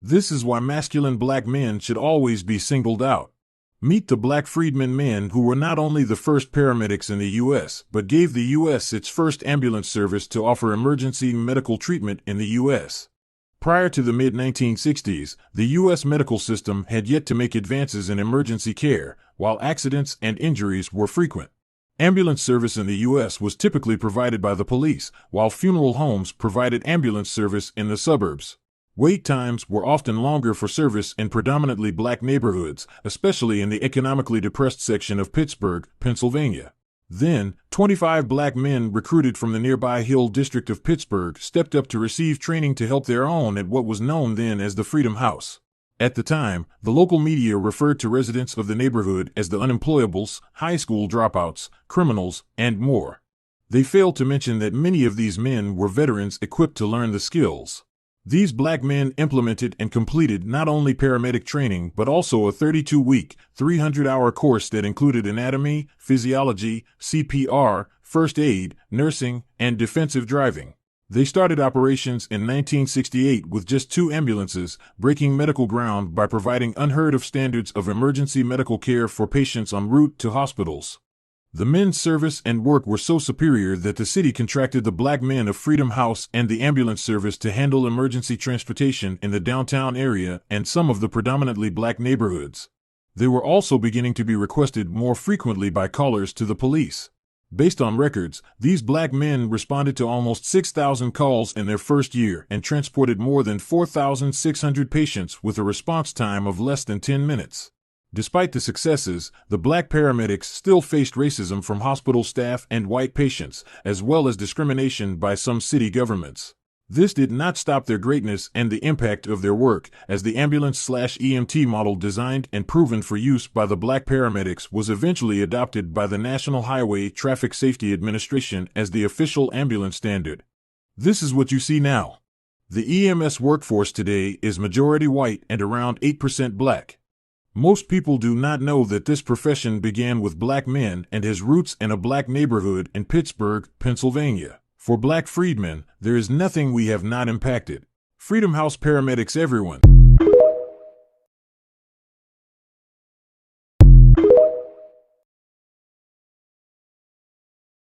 This is why masculine black men should always be singled out. Meet the Black Freedmen men, who were not only the first paramedics in the U.S., but gave the U.S. its first ambulance service to offer emergency medical treatment in the U.S. Prior to the mid-1960s, the U.S. medical system had yet to make advances in emergency care, while accidents and injuries were frequent. Ambulance service in the U.S. was typically provided by the police, while funeral homes provided ambulance service in the suburbs. Wait times were often longer for service in predominantly black neighborhoods, especially in the economically depressed section of Pittsburgh, Pennsylvania. Then, 25 black men recruited from the nearby Hill District of Pittsburgh stepped up to receive training to help their own at what was known then as the Freedom House. At the time, the local media referred to residents of the neighborhood as the unemployables, high school dropouts, criminals, and more. They failed to mention that many of these men were veterans equipped to learn the skills. These black men implemented and completed not only paramedic training but also a 32-week, 300-hour course that included anatomy, physiology, CPR, first aid, nursing, and defensive driving. They started operations in 1968 with just 2 ambulances, breaking medical ground by providing unheard-of standards of emergency medical care for patients en route to hospitals. The men's service and work were so superior that the city contracted the black men of Freedom House and the ambulance service to handle emergency transportation in the downtown area and some of the predominantly black neighborhoods. They were also beginning to be requested more frequently by callers to the police. Based on records, these black men responded to almost 6,000 calls in their first year and transported more than 4,600 patients with a response time of less than 10 minutes. Despite the successes, the black paramedics still faced racism from hospital staff and white patients, as well as discrimination by some city governments. This did not stop their greatness and the impact of their work, as the ambulance/EMT model designed and proven for use by the black paramedics was eventually adopted by the National Highway Traffic Safety Administration as the official ambulance standard. This is what you see now. The EMS workforce today is majority white and around 8% black. Most people do not know that this profession began with black men and has roots in a black neighborhood in Pittsburgh, Pennsylvania. For Black Freedmen, there is nothing we have not impacted. Freedom House paramedics everyone.